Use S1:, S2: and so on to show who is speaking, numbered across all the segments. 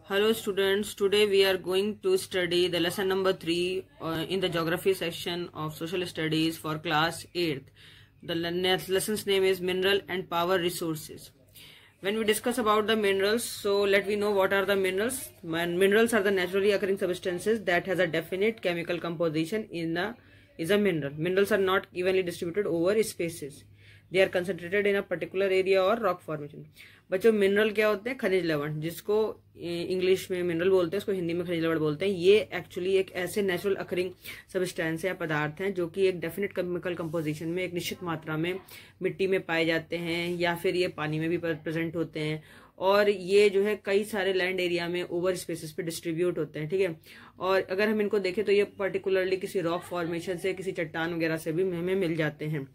S1: Hello students, today we are going to study the lesson number 3 in the geography section of social studies for class 8th. The lesson's name is Mineral and Power Resources. When we discuss about the minerals, so let we know what are the minerals. Minerals are the naturally occurring substances that has a definite chemical composition is a mineral. Minerals are not evenly distributed over spaces. They are concentrated in a particular area or rock formation. बच्चों mineral क्या होते हैं? खनिज लवण, जिसको English में mineral बोलते हैं, उसको हिंदी में खनिज लवण बोलते हैं। ये एक्चुअली एक ऐसे नेचुरल अकरिंग सब्सटेंस या पदार्थ हैं जो कि एक डेफिनेट केमिकल कंपोजिशन में एक निश्चित मात्रा में मिट्टी में पाए जाते हैं या फिर ये पानी में भी प्रेजेंट होते हैं और ये जो है कई सारे लैंड एरिया में ओवर स्पेसेस पे डिस्ट्रीब्यूट होते हैं। ठीक है, और अगर हम इनको देखें तो ये पर्टिकुलरली किसी रॉक फॉर्मेशन से, किसी चट्टान वगैरह से भी हमें मिल जाते हैं।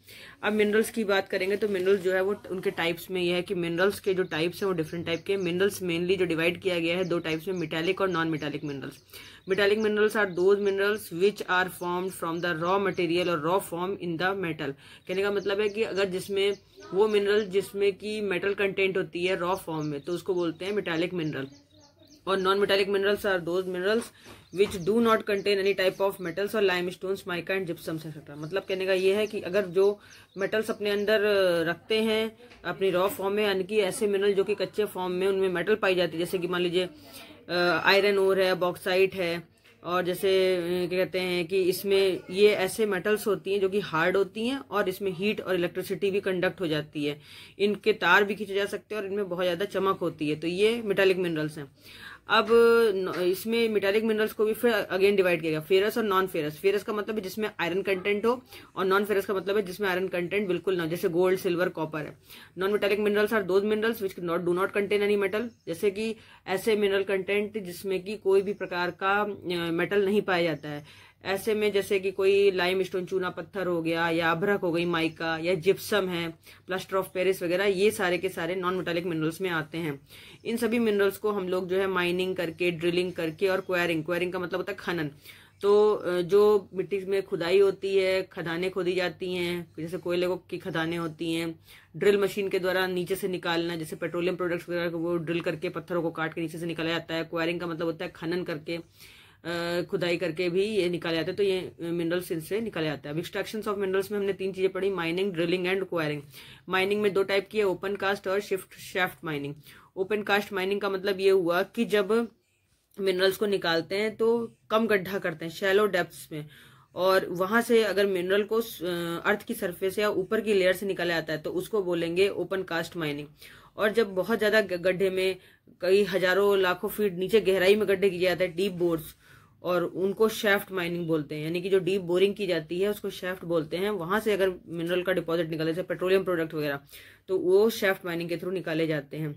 S1: अब मिनरल्स की बात करेंगे तो मिनरल्स जो है वो उनके टाइप्स में ये है कि मिनरल्स के जो टाइप्स हैं वो डिफरेंट टाइप के। मिनरल्स मेनली जो डिवाइड किया गया है दो टाइप्स में, मेटालिक और non metallic minerals. Metallic minerals are those minerals which are formed from the raw material और raw form in the metal. कहने का मतलब है कि अगर जिसमें वो मिनरल जिसमें की मेटल कंटेंट होती है रॉ फॉर्म में, तो उसको बोलते हैं मेटालिक मिनरल। और non metallic minerals are those minerals which do not contain any type of metals और limestones, mica and gypsums etcetera. मतलब कहने का ये है कि अगर जो मेटल्स अपने अंदर रखते हैं अपनी रॉ फॉर्म में, यानी कि ऐसे मिनरल जो कि कच्चे फॉर्म में उनमें मेटल पाई जाती है, जैसे कि मान लीजिए आयरन ओर है, बॉक्साइट है, और जैसे क्या कहते हैं कि इसमें ये ऐसे मेटल्स होती हैं जो कि हार्ड होती हैं और इसमें हीट और इलेक्ट्रिसिटी भी कंडक्ट हो जाती है, इनके तार भी खींचे जा सकते हैं और इनमें बहुत ज्यादा चमक होती है, तो ये मेटालिक मिनरल्स हैं। अब इसमें मेटालिक मिनरल्स को भी फिर अगेन डिवाइड किया गया, फेरस और नॉन फेरस। फेरस का मतलब है जिसमें आयरन कंटेंट हो और नॉन फेरस का मतलब है जिसमें आयरन कंटेंट बिल्कुल ना हो, जैसे गोल्ड, सिल्वर, कॉपर है। Non metallic minerals are those minerals which do not contain any metal, जैसे कि ऐसे मिनरल कंटेंट जिसमें कि कोई भी प्रकार का मेटल नहीं पाया जाता है। ऐसे में जैसे कि कोई लाइम स्टोन, चूना पत्थर हो गया, या अभ्रक हो गई, माइका या जिप्सम है, प्लास्टर ऑफ पेरिस वगैरह, ये सारे के सारे नॉन मेटालिक मिनरल्स में आते हैं। इन सभी मिनरल्स को हम लोग जो है माइनिंग करके, ड्रिलिंग करके और क्वेरिंग का मतलब होता है खनन, तो जो मिट्टी में खुदाई होती है, खदानें खोदी जाती हैं, जैसे कोयले की खदानें होती हैं, ड्रिल मशीन के द्वारा नीचे से निकालना, जैसे पेट्रोलियम प्रोडक्ट्स वगैरह को वो ड्रिल करके पत्थरों को काट के नीचे से निकाला जाता है। क्वेरिंग का मतलब होता है खनन करके, खुदाई करके भी ये निकाले जाते हैं, तो ये मिनरल्स इनसे निकाले जाते हैं। अब एक्सट्रैक्शंस ऑफ मिनरल्स में हमने तीन चीजें पढ़ी, mining, drilling and quarrying. Mining में दो टाइप की है, ओपन कास्ट और shaft mining. Open cast mining का मतलब ये हुआ कि जब मिनरल्स को निकालते हैं तो कम गड्ढा करते हैं, शैलो डेप्थ्स में, और वहां से अगर मिनरल को अर्थ की सरफेस या ऊपर की लेयर से निकाला जाता है तो उसको बोलेंगे ओपन कास्ट माइनिंग। और जब बहुत ज्यादा गड्ढे में, कई हजारों लाखों फीट नीचे गहराई में गड्ढे किए जाते हैं, डीप बोर्स, और उनको शाफ्ट माइनिंग बोलते हैं, यानी कि जो डीप बोरिंग की जाती है उसको शाफ्ट बोलते हैं। वहां से अगर मिनरल का डिपॉजिट निकाले, जैसे पेट्रोलियम प्रोडक्ट वगैरह, तो वो शाफ्ट माइनिंग के थ्रू निकाले जाते हैं।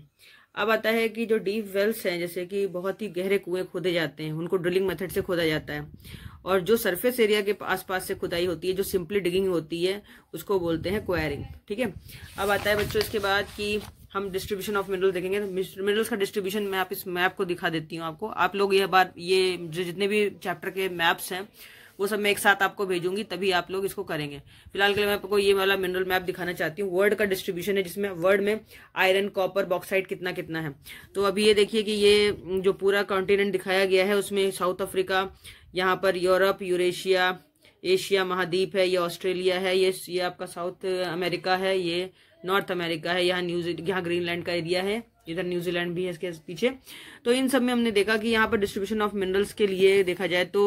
S1: अब आता है कि जो डीप वेल्स हैं, जैसे कि बहुत ही गहरे कुएं खोदे जाते हैं, उनको ड्रिलिंग मेथड से खोदा जाता है। और जो सरफेस एरिया के आसपास से खुदाई होती है, जो सिंपली डिगिंग होती है, उसको बोलते हैं क्वायरिंग। ठीक है, अब आता है बच्चों इसके बाद कि हम डिस्ट्रीब्यूशन ऑफ मिनरल देखेंगे। मिनरल्स का डिस्ट्रीब्यूशन मैं आप इस मैप को दिखा देती हूँ आपको। आप लोग ये जितने भी चैप्टर के मैप्स हैं वो सब मैं एक साथ आपको भेजूंगी, तभी आप लोग इसको करेंगे। फिलहाल के लिए मैं आपको ये वाला मिनरल मैप दिखाना चाहती हूँ। वर्ल्ड का डिस्ट्रीब्यूशन है, जिसमें वर्ल्ड में आयरन, कॉपर, बॉक्साइट कितना कितना है। तो अभी ये देखिए कि ये जो पूरा कॉन्टिनेंट दिखाया गया है उसमें साउथ अफ्रीका, यहाँ पर यूरोप, यूरेशिया, एशिया महाद्वीप है, ये ऑस्ट्रेलिया है, ये आपका साउथ अमेरिका है, ये नॉर्थ अमेरिका है, यहाँ ग्रीनलैंड का एरिया है, इधर न्यूजीलैंड भी है इसके पीछे। तो इन सब में हमने देखा कि यहाँ पर डिस्ट्रीब्यूशन ऑफ मिनरल्स के लिए देखा जाए तो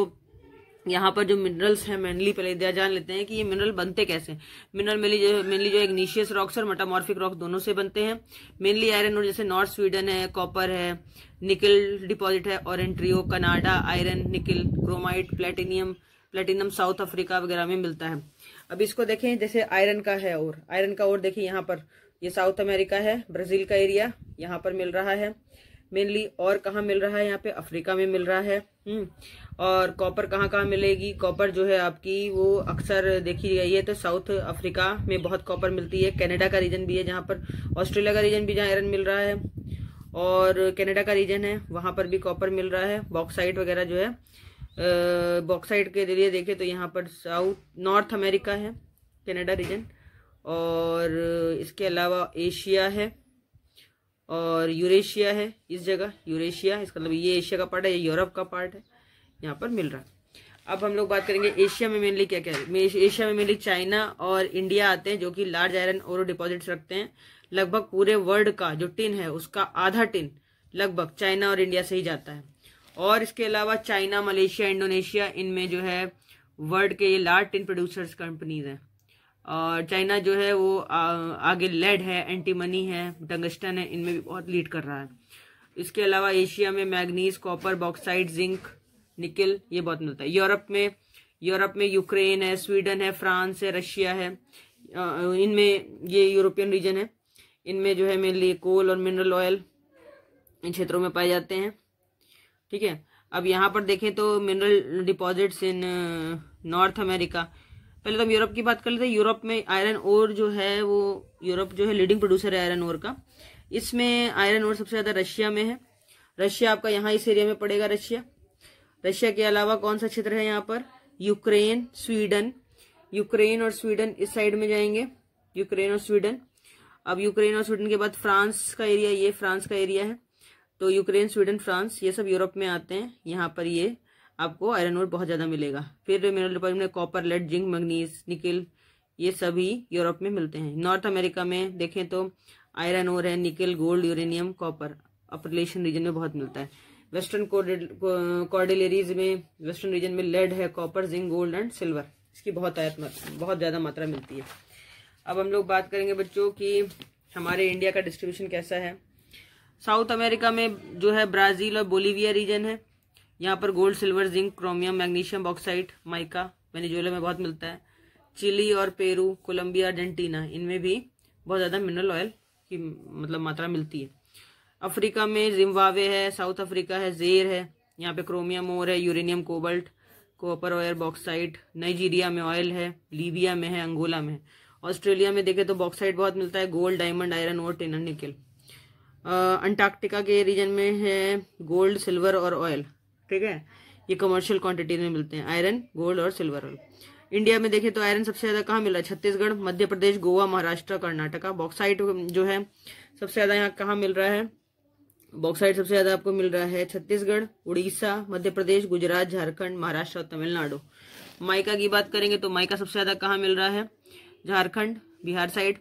S1: यहाँ पर जो मिनरल्स हैं, मेनली पहले जान लेते हैं कि ये मिनरल बनते कैसे हैं। मिनरल मेनली जो इग्निशियस रॉक्स और मेटामॉर्फिक रॉक दोनों से बनते हैं। मेनली आयरन और, जैसे नॉर्थ स्वीडन है, कॉपर है, निकल डिपॉजिट है, ओरेंट्रियो कनाडा, आयरन, निकल, क्रोमाइट, प्लेटिनम साउथ अफ्रीका वगैरह में मिलता है। अब इसको देखें, जैसे आयरन का है, और आयरन का और देखिए यहाँ पर ये साउथ अमेरिका है, ब्राजील का एरिया यहाँ पर मिल रहा है मेनली। और कहाँ मिल रहा है? यहाँ पे अफ्रीका में मिल रहा है। और कॉपर कहाँ कहाँ मिलेगी? कॉपर जो है आपकी वो अक्सर देखी गई है तो साउथ अफ्रीका में बहुत कॉपर मिलती है। कनाडा का रीजन भी है जहाँ पर, ऑस्ट्रेलिया का रीजन भी जहाँ आयरन मिल रहा है, और कनाडा का रीजन है वहां पर भी कॉपर मिल रहा है। बॉक्साइट वगैरह जो है, बॉक्साइट के लिए देखें तो यहाँ पर नॉर्थ अमेरिका है, कनाडा रीजन, और इसके अलावा एशिया है, और यूरेशिया है इस जगह, यूरेशिया इसका मतलब ये एशिया का पार्ट है, ये यूरोप का पार्ट है, यहाँ पर मिल रहा है। अब हम लोग बात करेंगे एशिया में मेनली क्या क्या है। एशिया में मेनली चाइना और इंडिया आते हैं जो कि लार्ज आयरन ओर डिपॉजिट्स रखते हैं। लगभग पूरे वर्ल्ड का जो टिन है उसका आधा टिन लगभग चाइना और इंडिया से ही जाता है। और इसके अलावा चाइना, मलेशिया, इंडोनेशिया, इनमें जो है वर्ल्ड के ये लार्ज टिन प्रोड्यूसर्स कंपनीज हैं। और चाइना जो है वो आगे लेड है, एंटीमनी है, टंगस्टन है, इनमें भी बहुत लीड कर रहा है। इसके अलावा एशिया में मैग्नीज, कॉपर, बॉक्साइट, जिंक, निकल ये बहुत मिलता है। यूरोप में यूक्रेन है, स्वीडन है, फ्रांस है, रशिया है, इनमें ये यूरोपियन रीजन है, इनमें जो है मेनली कोल और मिनरल ऑयल इन क्षेत्रों में पाए जाते हैं। ठीक है, अब यहाँ पर देखें तो mineral deposits in north America. पहले तो हम यूरोप की बात कर लेते हैं। यूरोप में आयरन ओर जो है वो यूरोप जो है लीडिंग प्रोड्यूसर है आयरन ओर का। इसमें आयरन ओर सबसे ज्यादा रशिया में है। रशिया आपका यहाँ इस एरिया में पड़ेगा। रशिया के अलावा कौन सा क्षेत्र है यहाँ पर, यूक्रेन, स्वीडन। यूक्रेन और स्वीडन इस साइड में जाएंगे, यूक्रेन और स्वीडन। अब यूक्रेन और स्वीडन के बाद फ्रांस का एरिया, ये फ्रांस का एरिया है। तो यूक्रेन, स्वीडन, फ्रांस ये सब यूरोप में आते हैं। यहाँ पर ये आपको आयरन ओर बहुत ज्यादा मिलेगा। फिर मिनरल डिपॉजिट में कॉपर, लेड, जिंक, मैग्नीज, निकल ये सभी यूरोप में मिलते हैं। नॉर्थ अमेरिका में देखें तो आयरन ओर है, निकल, गोल्ड, यूरेनियम, कॉपर अपलेशन रीजन में बहुत मिलता है। वेस्टर्न कॉर्डिलेरीज में वेस्टर्न रीजन में लेड है, copper, zinc, gold and silver, इसकी बहुत ज्यादा मात्रा मिलती है। अब हम लोग बात करेंगे बच्चों की हमारे इंडिया का डिस्ट्रीब्यूशन कैसा है। साउथ अमेरिका में जो है ब्राजील और बोलीविया रीजन है। यहाँ पर gold, silver, zinc, chromium, magnesium, bauxite, mica Venezuela में बहुत मिलता है। चिली और पेरू, कोलंबिया, अर्जेंटीना इनमें भी बहुत ज्यादा मिनरल ऑयल की मतलब मात्रा मिलती है। अफ्रीका में जिम्बाब्वे है, साउथ अफ्रीका है, जेर है, यहाँ पे क्रोमियम ओर है, uranium, cobalt, copper oil, bauxite. Nigeria में ऑयल है, लीबिया में है, अंगोला में है। ऑस्ट्रेलिया में देखे तो बॉक्साइट बहुत मिलता है, gold, diamond, iron ore, tin, nickel. Antarctica के रीजन में है गोल्ड, सिल्वर और ऑयल। ठीक है, ये कमर्शियल क्वांटिटी में मिलते हैं आयरन, गोल्ड और सिल्वर ऑयल। इंडिया में देखें तो आयरन सबसे ज्यादा कहाँ मिल रहा है, छत्तीसगढ़, मध्य प्रदेश, गोवा, महाराष्ट्र, कर्नाटका। बॉक्साइट जो है सबसे ज्यादा यहाँ कहाँ मिल रहा है, बॉक्साइट सबसे ज्यादा आपको मिल रहा है छत्तीसगढ़, उड़ीसा, मध्य प्रदेश, गुजरात, झारखंड, महाराष्ट्र और तमिलनाडु। माइका की बात करेंगे तो माइका सबसे ज्यादा कहाँ मिल रहा है, झारखंड, बिहार साइड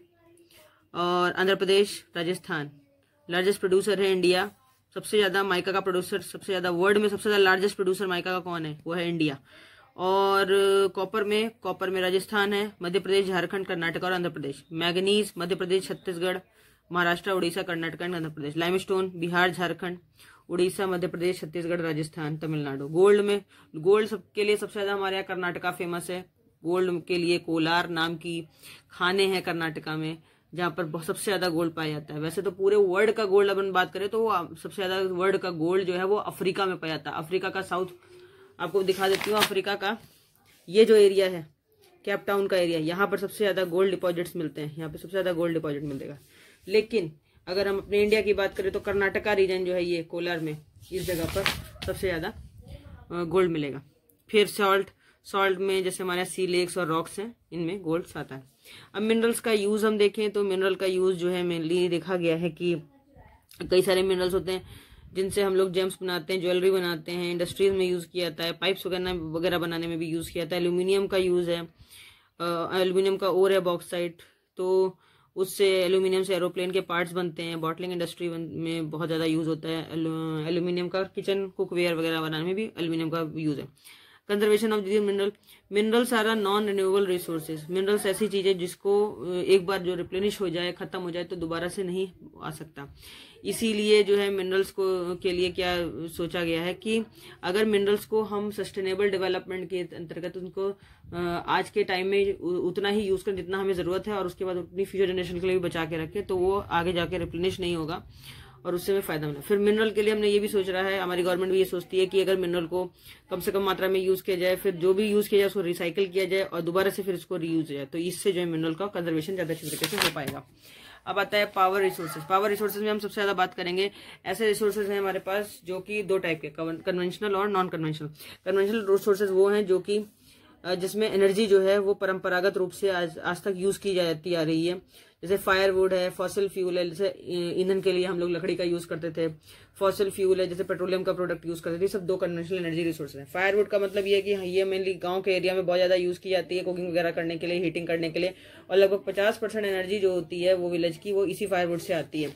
S1: और आंध्र प्रदेश, राजस्थान। लार्जेस्ट प्रोड्यूसर है इंडिया, सबसे ज्यादा माइका का प्रोड्यूसर, सबसे ज्यादा वर्ल्ड में सबसे ज्यादा लार्जेस्ट प्रोड्यूसर माइका का कौन है, वो है इंडिया। और कॉपर में राजस्थान है, मध्य प्रदेश, झारखंड, कर्नाटक और Andhra Pradesh. Manganese Madhya Pradesh, Chhattisgarh, Maharashtra, Orissa, Karnataka and Andhra Pradesh. Limestone Bihar, Jharkhand, Orissa, Madhya Pradesh, Chhattisgarh, Rajasthan, Tamil Nadu. Gold सबके लिए सबसे ज्यादा हमारे यहाँ कर्नाटका फेमस है। गोल्ड के लिए कोलार नाम की खाने हैं कर्नाटका में, जहाँ पर सबसे ज्यादा गोल्ड पाया जाता है। वैसे तो पूरे वर्ल्ड का गोल्ड अपन बात करें तो सबसे ज्यादा वर्ल्ड का गोल्ड जो है वो अफ्रीका में पाया जाता है। अफ्रीका का साउथ आपको दिखा देती हूँ। अफ्रीका का ये जो एरिया है, केप टाउन का एरिया, यहाँ पर सबसे ज्यादा गोल्ड डिपॉजिट्स मिलते हैं। यहाँ पे सबसे ज्यादा गोल्ड डिपॉजिट मिलेगा। लेकिन अगर हम अपने इंडिया की बात करें तो कर्नाटका रीजन जो है ये कोलार में, इस जगह पर सबसे ज्यादा गोल्ड मिलेगा। फिर सॉल्ट में जैसे हमारे सी लेक्स और रॉक्स हैं, इनमें गोल्ड आता है। अब मिनरल्स का यूज हम देखें तो मिनरल का यूज जो है मेनली देखा गया है कि कई सारे मिनरल्स होते हैं जिनसे हम लोग जेम्स बनाते हैं, ज्वेलरी बनाते हैं, इंडस्ट्रीज में यूज किया जाता है, पाइप्स वगैरह बनाने में भी यूज किया जाता है। एल्यूमिनियम का यूज है, एल्यूमिनियम का ओर है बॉक्साइट, तो उससे एल्यूमिनियम से एरोप्लेन के पार्ट्स बनते हैं। बॉटलिंग इंडस्ट्री में बहुत ज्यादा यूज होता है एल्यूमिनियम का। किचन कुकवेयर वगैरह बनाने में भी एल्यूमिनियम का यूज है। Conservation of minerals are non renewable resources. Minerals ऐसी चीज है जिसको एक बार जो रिप्लेनिश हो जाए, खत्म हो जाए तो दोबारा से नहीं आ सकता। इसीलिए जो है मिनरल्स को के लिए क्या सोचा गया है कि अगर मिनरल्स को हम सस्टेनेबल डेवलपमेंट के अंतर्गत उनको आज के टाइम में उतना ही यूज करें जितना हमें जरूरत है, और उसके बाद उतनी फ्यूचर जनरेशन के लिए भी बचा के रखें, तो वो आगे जाके रिप्लेनिश नहीं होगा और उससे हमें फायदा मिला। फिर मिनरल के लिए हमने ये भी सोच रहा है, हमारी गवर्नमेंट भी ये सोचती है कि अगर मिनरल को कम से कम मात्रा में यूज किया जाए, फिर जो भी यूज किया जाए उसको रिसाइकिल किया जाए और दोबारा से फिर इसको रीयूज जाए, तो इससे जो है मिनरल का कंजर्वेशन ज्यादा अच्छी तरीके से हो पाएगा। अब आता है पावर रिसोर्सेज। पावर रिसोर्सेज में हम सबसे ज्यादा बात करेंगे, ऐसे रिसोर्सेज हैं हमारे पास जो कि दो टाइप के, कन्वेंशनल और नॉन कन्वेंशनल। कन्वेंशनल रिसोर्सेज वो हैं जो कि जिसमें एनर्जी जो है वो परंपरागत रूप से आज तक यूज की जाती आ रही है। जैसे फायरवुड है, फॉसिल फ्यूल है, जैसे ईंधन के लिए हम लोग लकड़ी का यूज करते थे। फॉसिल फ्यूल है, जैसे पेट्रोलियम का प्रोडक्ट यूज करते थे। सब दो कन्वेंशनल एनर्जी रिसोर्स हैं। फायरवुड का मतलब ये है कि ये मेनली गांव के एरिया में बहुत ज्यादा यूज की जाती है, कुकिंग वगैरह करने के लिए, हीटिंग करने के लिए, और लगभग 50% एनर्जी जो होती है वो विलेज की, वो इसी फायरवुड से आती है।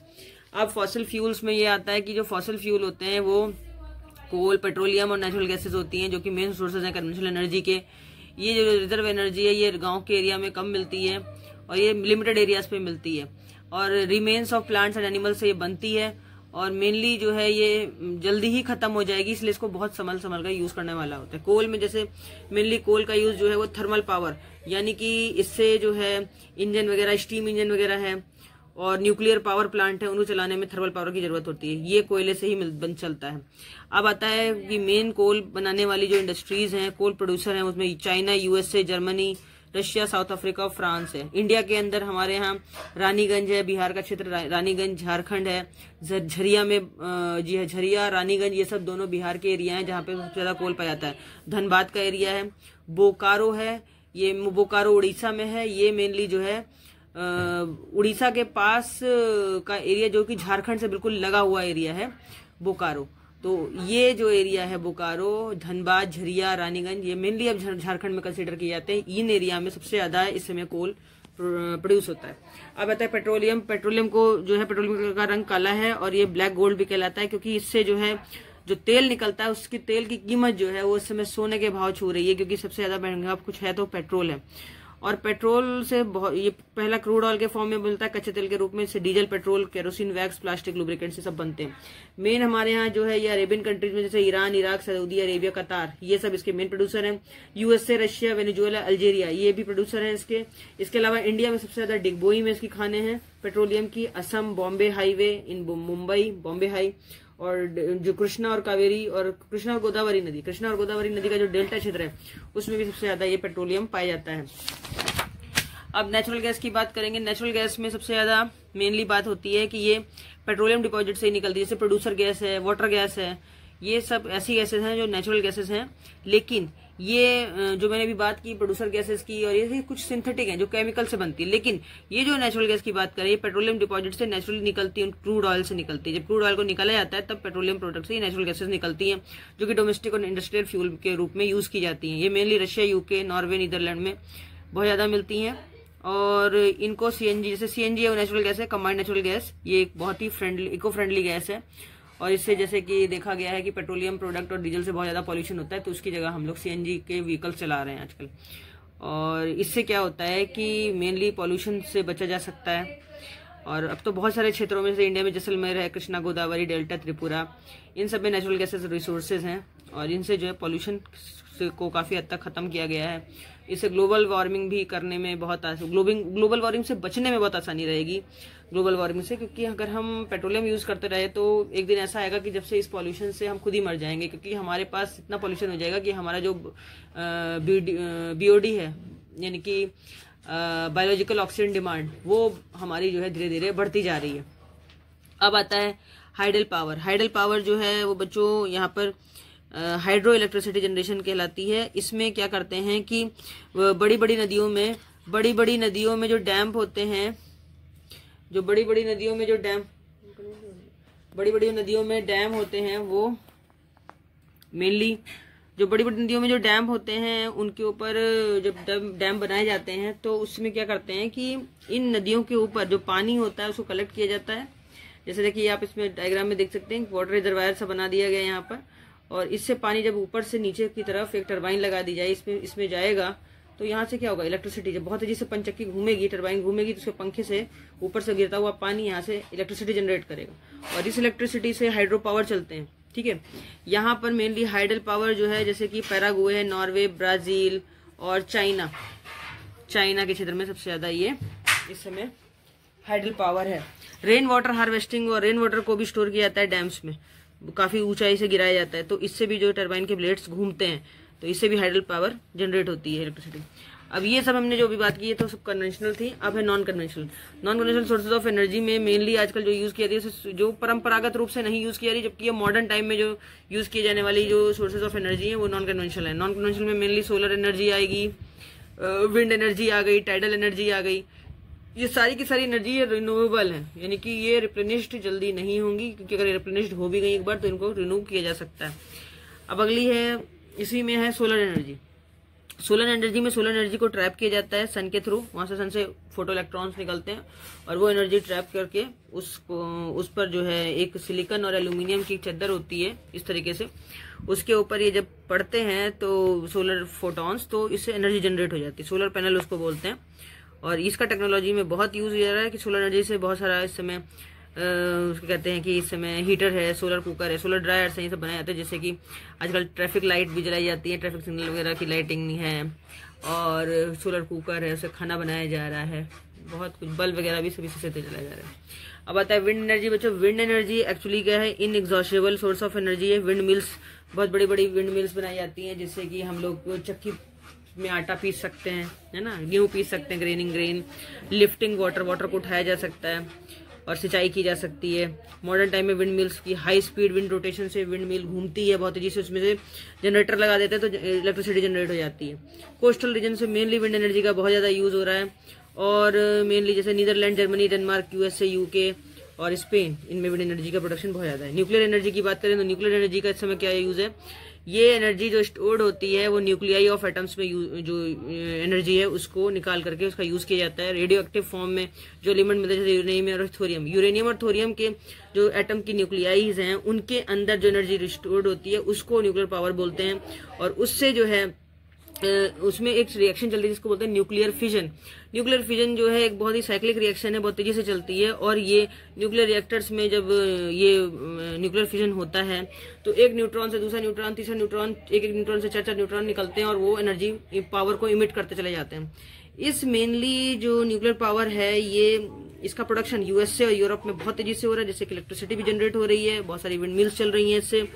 S1: अब फॉसिल फ्यूल्स में ये आता है कि जो फॉसिल फ्यूल होते हैं वो कोल, पेट्रोलियम और नेचुरल गैसेज होती हैं, जो कि मेन सोर्सेज हैं कन्वेंशनल एनर्जी के। ये जो रिजर्व एनर्जी है ये गांव के एरिया में कम मिलती है और ये लिमिटेड एरियाज पे मिलती है, और remains of plants and animals से ये बनती है, और मेनली जो है ये जल्दी ही खत्म हो जाएगी, इसलिए इसको बहुत संभल कर यूज करने वाला होता है। कोल में जैसे मेनली कोल का यूज जो है वो थर्मल पावर, यानी कि इससे जो है इंजन वगैरह, स्टीम इंजन वगैरह है और न्यूक्लियर पावर प्लांट है, उनको चलाने में थर्मल पावर की जरूरत होती है। ये कोयले से ही बन चलता है। अब आता है कि मेन कोल बनाने वाली जो इंडस्ट्रीज हैं, कोल प्रोड्यूसर हैं, उसमें China, USA, Germany, Russia, south Africa और फ्रांस है। इंडिया के अंदर हमारे यहाँ रानीगंज है, बिहार का क्षेत्र रानीगंज, झारखंड है, झरिया में जी है, झरिया, रानीगंज, ये सब दोनों बिहार के एरिया हैं जहाँ पे सबसे ज्यादा कोल पाया जाता है। धनबाद का एरिया है, बोकारो है, ये बोकारो उड़ीसा में है। ये मेनली जो है उड़ीसा के पास का एरिया, जो कि झारखंड से बिल्कुल लगा हुआ एरिया है बोकारो। तो ये जो एरिया है बोकारो, धनबाद, झरिया, रानीगंज, ये मेनली अब झारखंड में कंसीडर किए जाते हैं। इन एरिया में सबसे ज्यादा इस समय कोल प्रोड्यूस होता है। अब आता है पेट्रोलियम। पेट्रोलियम को जो है, पेट्रोलियम का रंग काला है और ये ब्लैक गोल्ड भी कहलाता है, क्योंकि इससे जो है जो तेल निकलता है उसकी तेल की कीमत जो है वो इस समय सोने के भाव छू रही है, क्योंकि सबसे ज्यादा महंगा कुछ है तो पेट्रोल है। और पेट्रोल से बहुत, ये पहला क्रूड ऑयल के फॉर्म में मिलता है कच्चे तेल के रूप में, इससे diesel, petrol, kerosene, wax, plastic, lubricant से सब बनते हैं। मेन हमारे यहाँ जो है ये अरेबियन कंट्रीज में, जैसे ईरान, इराक, सऊदी अरेबिया, कतार, ये सब इसके मेन प्रोड्यूसर हैं। यूएसए, रशिया, वेनेजुएला, अल्जीरिया, ये भी प्रोड्यूसर हैं इसके। इसके अलावा इंडिया में सबसे ज्यादा डिगबोई में इसकी खाने हैं पेट्रोलियम की। Assam, Bombay highway in Mumbai, Bombay high, और जो कृष्णा और कावेरी और कृष्णा और गोदावरी नदी, कृष्णा और गोदावरी नदी का जो डेल्टा क्षेत्र है उसमें भी सबसे ज्यादा ये पेट्रोलियम पाया जाता है। अब नेचुरल गैस की बात करेंगे। नेचुरल गैस में सबसे ज्यादा मेनली बात होती है कि ये पेट्रोलियम डिपॉजिट से ही निकलती है, जैसे प्रोड्यूसर गैस है, वाटर गैस है, ये सब ऐसी गैसेस हैं जो नेचुरल गैसेस हैं। लेकिन ये जो मैंने अभी बात की प्रोड्यूसर गैसेस की, और ये कुछ सिंथेटिक हैं जो केमिकल से बनती है। लेकिन ये जो नेचुरल गैस की बात करें, ये पेट्रोलियम डिपॉजिट से नेचुरली निकलती है, क्रूड ऑयल से निकलती है। जब क्रूड ऑयल को निकाला जाता है तब पेट्रोलियम प्रोडक्ट से नेचुरल गैसेस निकलती हैं, जो कि डोमेस्टिक और इंडस्ट्रियल फ्यूल के रूप में यूज की जाती हैं। ये mainly Russia, UK, Norway, Netherland में बहुत ज्यादा मिलती हैं। और इनको सीएनजी, जैसे सीएनजी है वो नेचुरल गैस है, कंबाइंड नेचुरल गैस, ये एक बहुत ही इको फ्रेंडली गैस है। और इससे जैसे कि देखा गया है कि पेट्रोलियम प्रोडक्ट और डीजल से बहुत ज्यादा पॉल्यूशन होता है, तो उसकी जगह हम लोग सीएनजी के व्हीकल चला रहे हैं आजकल। और इससे क्या होता है कि मेनली पॉल्यूशन से बचा जा सकता है। और अब तो बहुत सारे क्षेत्रों में, जैसे इंडिया में जैसलमेर है, कृष्णा गोदावरी डेल्टा, त्रिपुरा, इन सब में नेचुरल गैसेस रिसोर्सेज हैं, और इनसे जो है पॉल्यूशन को काफी हद तक खत्म किया गया है। इससे ग्लोबल वार्मिंग भी करने में बहुत, ग्लोबल वार्मिंग से बचने में बहुत आसानी रहेगी ग्लोबल वार्मिंग से, क्योंकि अगर हम पेट्रोलियम यूज करते रहे तो एक दिन ऐसा आएगा कि जब से इस पॉल्यूशन से हम खुद ही मर जाएंगे, क्योंकि हमारे पास इतना पॉल्यूशन हो जाएगा कि हमारा जो बीओडी है, यानी कि बायोलॉजिकल ऑक्सीजन डिमांड, वो हमारी जो है धीरे धीरे बढ़ती जा रही है। अब आता है हाइडल पावर। हाइडल पावर जो है वो बच्चों यहाँ पर हाइड्रो इलेक्ट्रिसिटी जनरेशन कहलाती है। इसमें क्या करते हैं कि बड़ी बड़ी नदियों में जो डैम होते हैं, जो बड़ी बड़ी नदियों में डैम होते हैं, वो मेनली जो बड़ी बड़ी नदियों में जो डैम होते हैं उनके ऊपर जब डैम बनाए जाते हैं तो उसमें क्या करते हैं कि इन नदियों के ऊपर जो पानी होता है उसको कलेक्ट किया जाता है। जैसे देखिए आप इसमें डायग्राम में देख सकते हैं, वाटर रिजर्वायर सा बना दिया गया यहाँ पर, और इससे पानी जब ऊपर से नीचे की तरफ एक टरबाइन लगा दी जाए, इसमें जाएगा, तो यहाँ से क्या होगा, इलेक्ट्रिसिटी जब बहुत तेजी से पंचक्की घूमेगी, टरबाइन घूमेगी, तो उसके पंखे से ऊपर से गिरता हुआ पानी यहाँ से इलेक्ट्रिसिटी जनरेट करेगा, और इस इलेक्ट्रिसिटी से हाइड्रो पावर चलते हैं। ठीक है, यहाँ पर मेनली हाइडल पावर जो है, जैसे कि पैराग्वे है, नॉर्वे, ब्राजील और चाइना के क्षेत्र में सबसे ज्यादा ये इस समय हाइडल पावर है। रेन वाटर हार्वेस्टिंग, और रेन वाटर को भी स्टोर किया जाता है डैम्स में, काफी ऊंचाई से गिराया जाता है, तो इससे भी जो टरबाइन के ब्लेड्स घूमते हैं, तो इससे भी हाइडल पावर जनरेट होती है इलेक्ट्रिसिटी। अब ये सब हमने जो भी बात की है तो सब कन्वेंशनल थी। अब है non conventional sources of energy में मेनली आजकल जो यूज किया जाती है जो परंपरागत रूप से नहीं यूज किया रही, जबकि ये मॉडर्न टाइम में जो यूज किए जाने वाली जो सोर्सेज ऑफ एनर्जी है वो नॉन कन्वेंशनल है। नॉन कन्वेंशनल में मेनली सोलर एनर्जी आएगी, विंड एनर्जी आ गई, टाइडल एनर्जी आ गई। ये सारी की सारी एनर्जी ये रिन्यूएबल है, यानी कि ये रिप्लेनिश्ड जल्दी नहीं होंगी, क्योंकि अगर रिप्लेनिश्ड हो भी गई एक बार तो इनको रिन्यू किया जा सकता है। अब अगली है, इसी में है सोलर एनर्जी। सोलर एनर्जी में सोलर एनर्जी को ट्रैप किया जाता है सन के थ्रू, वहां से सन से फोटो इलेक्ट्रॉन्स निकलते हैं और वो एनर्जी ट्रैप करके उस पर जो है एक सिलिकॉन और एल्यूमिनियम की चद्दर होती है इस तरीके से, उसके ऊपर ये जब पड़ते हैं तो सोलर फोटॉन्स, तो इससे एनर्जी जनरेट हो जाती है। सोलर पैनल उसको बोलते हैं और इसका टेक्नोलॉजी में बहुत यूज हो रहा है कि सोलर एनर्जी से बहुत सारा इस समय उसको कहते हैं कि इस समय हीटर है, सोलर कुकर है, सोलर ड्रायर से ये सब बनाए जाते हैं। जैसे कि आजकल ट्रैफिक लाइट भी जलाई जाती है, ट्रैफिक सिग्नल वगैरह की लाइटिंग है, और सोलर कुकर है, उससे खाना बनाया जा रहा है, बहुत कुछ, बल्ब वगैरह भी सभी से जलाया जा रहा है। अब आता है विंड एनर्जी। बच्चों विंड एनर्जी एक्चुअली क्या है, इनएग्जॉस्टेबल सोर्स ऑफ एनर्जी है। विंड मिल्स, बहुत बड़ी बड़ी विंड मिल्स बनाई जाती हैं, जिससे कि हम लोग चक्की में आटा पीस सकते हैं, है ना, गेहूं पीस सकते हैं, ग्रेन, लिफ्टिंग वाटर को उठाया जा सकता है और सिंचाई की जा सकती है। मॉडर्न टाइम में विंड मिल्स की हाई स्पीड विंड रोटेशन से विंड मिल घूमती है बहुत तेजी से, उसमें से जनरेटर लगा देते हैं तो इलेक्ट्रिसिटी जनरेट हो जाती है। कोस्टल रीजन से मेनली विंड एनर्जी का बहुत ज्यादा यूज हो रहा है, और मेनली जैसे Netherland, Germany, Denmark, USA, UK और स्पेन, इनमें विंड एनर्जी का प्रोडक्शन बहुत ज्यादा है। न्यूक्लियर एनर्जी की बात करें तो न्यूक्लियर एनर्जी का इस समय क्या यूज है, ये एनर्जी जो स्टोर्ड होती है वो न्यूक्लियाई ऑफ एटम्स में जो एनर्जी है उसको निकाल करके उसका यूज किया जाता है रेडियो एक्टिव फॉर्म में। जो एलिमेंट मिलते हैं जैसे यूरेनियम और थोरियम के जो एटम की न्यूक्लियाइज हैं उनके अंदर जो एनर्जी स्टोर्ड होती है उसको न्यूक्लियर पावर बोलते हैं। और उससे जो है उसमें एक रिएक्शन चलती है जिसको बोलते हैं न्यूक्लियर फिजन। न्यूक्लियर फिजन जो है एक बहुत ही साइक्लिक रिएक्शन है, बहुत तेजी से चलती है, और ये न्यूक्लियर रिएक्टर्स में जब ये न्यूक्लियर फिजन होता है तो एक न्यूट्रॉन से दूसरा न्यूट्रॉन, तीसरा न्यूट्रॉन, एक न्यूट्रॉन से चार न्यूट्रॉन निकलते हैं और वो एनर्जी पावर को इमिट करते चले जाते हैं। इस मेनली जो न्यूक्लियर पावर है ये इसका प्रोडक्शन यूएसए और यूरोप में बहुत तेजी से हो रहा है, जैसे कि इलेक्ट्रिसिटी भी जनरेट हो रही है, बहुत सारी विंड मिल्स चल रही है इससे।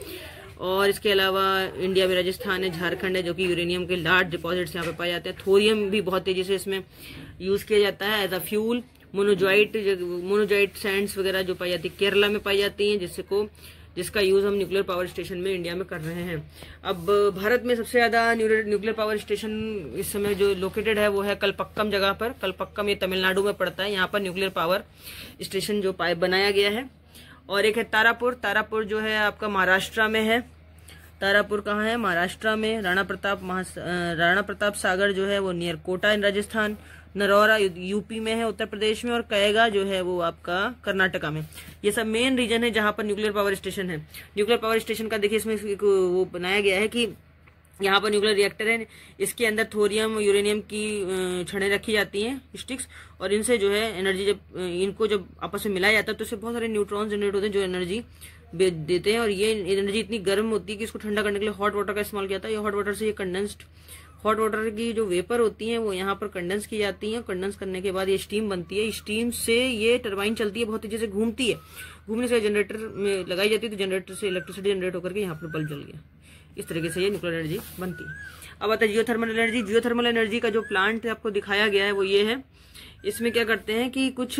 S1: और इसके अलावा इंडिया में राजस्थान है, झारखंड है, जो कि यूरेनियम के लार्ज डिपॉजिट्स यहाँ पे पाए जाते हैं। थोरियम भी बहुत तेजी से इसमें यूज किया जाता है as a fuel. Monazite sands वगैरह जो पाई जाती है केरला में पाई जाती है, जिसका यूज हम न्यूक्लियर पावर स्टेशन में इंडिया में कर रहे हैं। अब भारत में सबसे ज्यादा न्यूक्लियर पावर स्टेशन इस समय जो लोकेटेड है वो है कलपक्कम जगह पर। कलपक्कम ये तमिलनाडु में पड़ता है, यहाँ पर न्यूक्लियर पावर स्टेशन जो बनाया गया है। और एक है तारापुर जो है आपका महाराष्ट्र में है। तारापुर कहाँ है, महाराष्ट्र में। राणा प्रताप सागर जो है वो नियर कोटा इन राजस्थान। नरौरा यूपी में है उत्तर प्रदेश में, और कएगा जो है वो आपका कर्नाटका में। ये सब मेन रीजन है जहां पर न्यूक्लियर पावर स्टेशन है। न्यूक्लियर पावर स्टेशन का देखिए इसमें वो बनाया गया है कि यहाँ पर न्यूक्लियर रिएक्टर है, इसके अंदर थोरियम यूरेनियम की छड़ें रखी जाती हैं, स्टिक्स, और इनसे जो है एनर्जी जब आपस में मिलाया जाता है तो इससे बहुत सारे न्यूट्रॉन्स जनरेट होते हैं जो एनर्जी देते हैं। और ये एनर्जी इतनी गर्म होती है कि इसको ठंडा करने के लिए हॉट वाटर का इस्तेमाल किया जाता है। ये हॉट वाटर से ये कंडेंस्ड हॉट वाटर की जो वेपर होती है वो यहाँ पर कंडेंस की जाती है। कंडेंस करने के बाद ये स्टीम बनती है, स्टीम से ये टरबाइन चलती है, बहुत तेजी से घूमती है, घूमने से जनरेटर में लगाई जाती है, तो जनरेटर से इलेक्ट्रिसिटी जनरेट होकर के यहाँ पर बल्ब जल गया। इस तरीके से ये न्यूक्लियर एनर्जी बनती है। अब आता है जियोथर्मल एनर्जी। जियोथर्मल एनर्जी का जो प्लांट आपको दिखाया गया है वो ये है। इसमें क्या करते हैं कि कुछ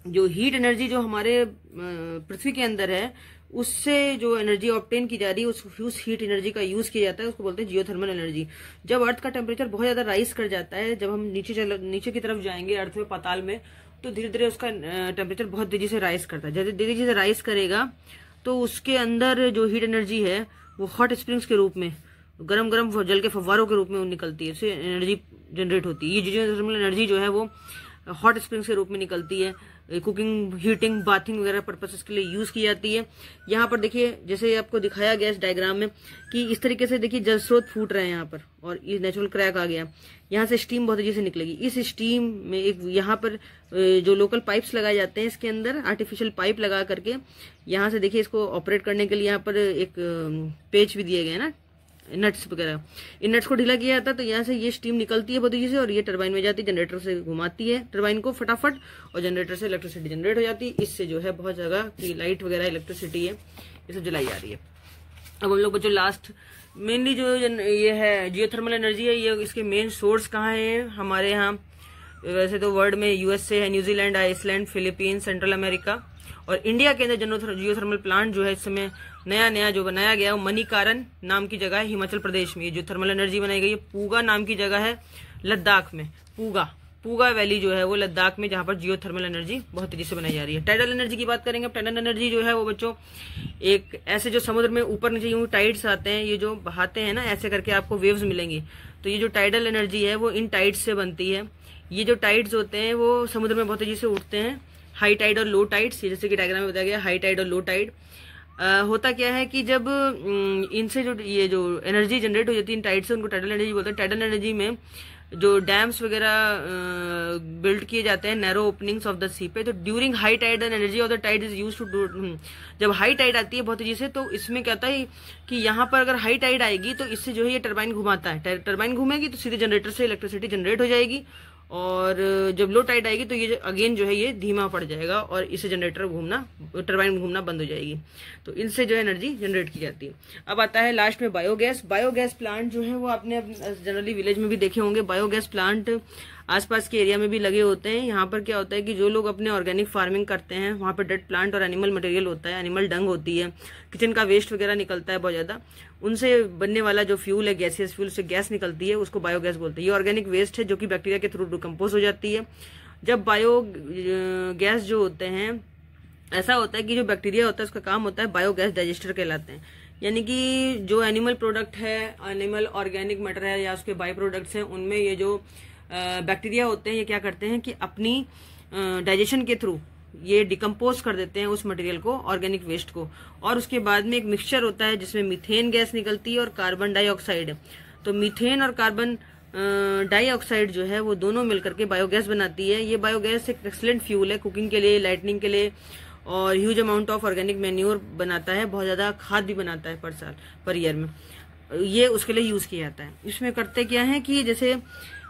S1: जो हीट एनर्जी जो हमारे पृथ्वी के अंदर है उससे जो एनर्जी ऑब्टेन की जा रही है उस हीट एनर्जी का यूज किया जाता है, उसको बोलते हैं जियोथर्मल एनर्जी। जब अर्थ का टेम्परेचर बहुत ज्यादा राइज कर जाता है, जब हम नीचे की तरफ जाएंगे अर्थ में, पाताल में, तो धीरे धीरे उसका टेम्परेचर बहुत तेजी से राइज करता है। जैसे तेजी से राइज करेगा तो उसके अंदर जो हीट एनर्जी है वो हॉट स्प्रिंग्स के रूप में, गरम गरम जल के फव्वारों के रूप में निकलती है, इससे एनर्जी जनरेट होती है। ये जियोथर्मल एनर्जी जो है वो हॉट स्प्रिंग्स के रूप में निकलती है, कुकिंग, हीटिंग, बाथिंग वगैरह पर्पसेस के लिए यूज की जाती है। यहाँ पर देखिए जैसे आपको दिखाया गया इस डायग्राम में कि इस तरीके से देखिए जल स्रोत फूट रहे हैं यहाँ पर, और ये नेचुरल क्रैक आ गया, यहाँ से स्टीम बहुत तेजी से निकलेगी। इस स्टीम में एक यहाँ पर जो लोकल पाइप्स लगाए जाते हैं, इसके अंदर आर्टिफिशियल पाइप लगा करके यहाँ से देखिए इसको ऑपरेट करने के लिए यहाँ पर एक पेच भी दिए गए हैं ना, नट्स वगैरह। इन नट्स को ढीला किया जाता है तो यहाँ से ये स्टीम निकलती है बहुत तेजी से और ये टरबाइन में जाती है, जनरेटर से घुमाती है टरबाइन को फटाफट, और जनरेटर से इलेक्ट्रिसिटी जनरेट हो जाती है। इससे जो है बहुत जगह की लाइट वगैरह इलेक्ट्रिसिटी है ये सब जलाई जा रही है। अब हम लोग बच्चों लास्ट मेनली जो ये है जियोथर्मल एनर्जी है, ये इसके मेन सोर्स कहाँ है हमारे यहाँ। वैसे तो वर्ल्ड में यूएसए है, New Zealand, Iceland, Philippines, Central America और इंडिया के अंदर जियोथर्मल प्लांट जो है इस समय नया जो बनाया गया वो मणिकारण नाम की जगह है हिमाचल प्रदेश में। ये जो थर्मल एनर्जी बनाई गई है पूगा नाम की जगह है लद्दाख में। पूगा वैली जो है वो लद्दाख में, जहां पर जियो थर्मल एनर्जी बहुत तेजी से बनाई जा रही है। टाइडल एनर्जी की बात करेंगे। टाइडल एनर्जी जो है वो बच्चों एक ऐसे जो समुद्र में ऊपर नीचे यूं टाइड्स आते हैं, ये जो बहाते हैं ना ऐसे करके आपको वेव्स मिलेंगी। तो ये जो टाइडल एनर्जी है वो इन टाइड्स से बनती है। ये जो टाइड्स होते हैं वो समुद्र में बहुत तेजी से उठते हैं, हाई टाइड और लो टाइड्स, जैसे कि डायग्राम में बताया गया हाई टाइड और लो टाइड। होता क्या है कि जब इनसे जो ये जो एनर्जी जनरेट हो जाती है इन टाइड से, उनको टाइडल एनर्जी बोलते हैं। टाइडल एनर्जी में जो डैम्स वगैरह बिल्ड किए जाते हैं narrow openings of the sea पे, तो during high tide and energy of the tide is use to do. जब हाई टाइड आती है बहुत तेजी से, तो इसमें क्या होता है कि यहाँ पर अगर हाई टाइड आएगी तो इससे जो है ये टरबाइन घुमाता है। टरबाइन घूमेगी तो सीधे जनरेटर से इलेक्ट्रिसिटी जनरेट हो जाएगी, और जब लो टाइड आएगी तो ये अगेन जो है ये धीमा पड़ जाएगा और इससे जनरेटर घूमना, टरबाइन घूमना बंद हो जाएगी। तो इनसे जो है एनर्जी जनरेट की जाती है। अब आता है लास्ट में बायोगैस। बायोगैस प्लांट जो है वो आपने जनरली विलेज में भी देखे होंगे। बायोगैस प्लांट आसपास के एरिया में भी लगे होते हैं। यहाँ पर क्या होता है कि जो लोग अपने ऑर्गेनिक फार्मिंग करते हैं वहाँ पर डेड प्लांट और एनिमल मटेरियल होता है, एनिमल डंग होती है, किचन का वेस्ट वगैरह निकलता है बहुत ज्यादा, उनसे बनने वाला जो फ्यूल है गैसियस फ्यूल से गैस निकलती है उसको बायोगैस बोलते हैं। ये ऑर्गेनिक वेस्ट है जो कि बैक्टीरिया के थ्रू डिकम्पोज हो जाती है। जब बायोगैस जो होते हैं, ऐसा होता है कि जो बैक्टीरिया होता है उसका काम होता है बायोगैस डाइजेस्टर कहलाते हैं। यानी कि जो एनिमल प्रोडक्ट है, एनिमल ऑर्गेनिक मैटर है या उसके बाई प्रोडक्ट्स हैं, उनमें ये जो बैक्टीरिया होते हैं ये क्या करते हैं कि अपनी डाइजेशन के थ्रू ये डिकम्पोज कर देते हैं उस मटेरियल को, ऑर्गेनिक वेस्ट को, और उसके बाद में एक मिक्सचर होता है जिसमें मीथेन गैस निकलती है और कार्बन डाइऑक्साइड। तो मीथेन और कार्बन डाइऑक्साइड जो है वो दोनों मिलकर के बायोगैस बनाती है। ये बायोगैस एक एक्सीलेंट फ्यूल है कुकिंग के लिए, लाइटनिंग के लिए, और huge amount of organic manure बनाता है, बहुत ज्यादा खाद भी बनाता है पर ईयर में। ये उसके लिए यूज किया जाता है। इसमें करते क्या है कि जैसे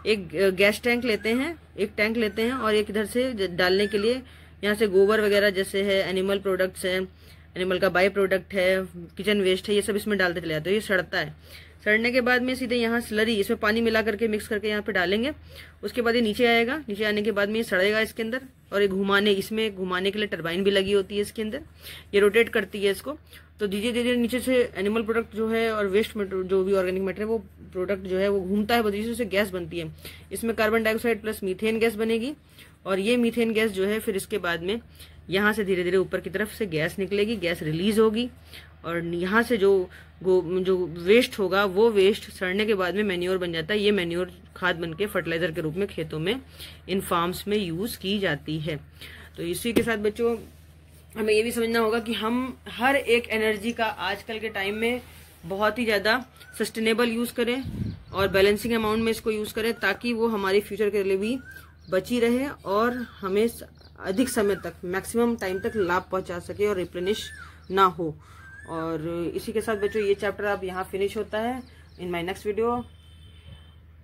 S1: एक गैस टैंक लेते हैं, एक टैंक लेते हैं और एक इधर से डालने के लिए यहाँ से गोबर वगैरह जैसे है, एनिमल प्रोडक्ट्स है, एनिमल का बाई प्रोडक्ट है, किचन वेस्ट है, ये सब इसमें डालते चले जाते हैं। ये सड़ता है, सड़ने के बाद में सीधे यहाँ स्लरी इसमें पानी मिला करके मिक्स करके यहाँ पे डालेंगे। उसके बाद ये नीचे आएगा, नीचे आने के बाद में ये सड़ेगा इसके अंदर, और ये इसमें घुमाने के लिए टरबाइन भी लगी होती है इसके अंदर, ये रोटेट करती है इसको। तो धीरे धीरे नीचे से एनिमल प्रोडक्ट जो है और वेस्ट जो भी ऑर्गेनिक मैटर है वो प्रोडक्ट जो है वो घूमता है, बदली से गैस बनती है। इसमें carbon dioxide plus methane gas बनेगी, और ये मीथेन गैस जो है फिर इसके बाद में यहाँ से धीरे धीरे ऊपर की तरफ से गैस निकलेगी, गैस रिलीज होगी, और यहाँ से जो वेस्ट होगा वो वेस्ट सड़ने के बाद में मैन्योर बन जाता है। ये मैन्योर खाद बन के फर्टिलाइजर के रूप में खेतों में, इन फार्म्स में यूज की जाती है। तो इसी के साथ बच्चों हमें ये भी समझना होगा कि हम हर एक एनर्जी का आजकल के टाइम में बहुत ही ज्यादा सस्टेनेबल यूज करें और बैलेंसिंग अमाउंट में इसको यूज करें, ताकि वो हमारी फ्यूचर के लिए भी बची रहे और हमें अधिक समय तक, मैक्सिमम टाइम तक लाभ पहुंचा सके और रिप्लेनिश ना हो। और इसी के साथ बच्चों ये चैप्टर अब यहाँ फिनिश होता है। In my next video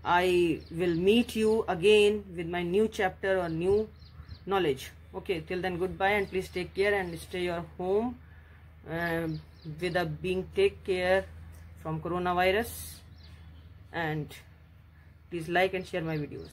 S1: I will meet you again with my new chapter or new knowledge. Okay, till then, goodbye, and please take care and stay your home take care from coronavirus, and please like and share my videos.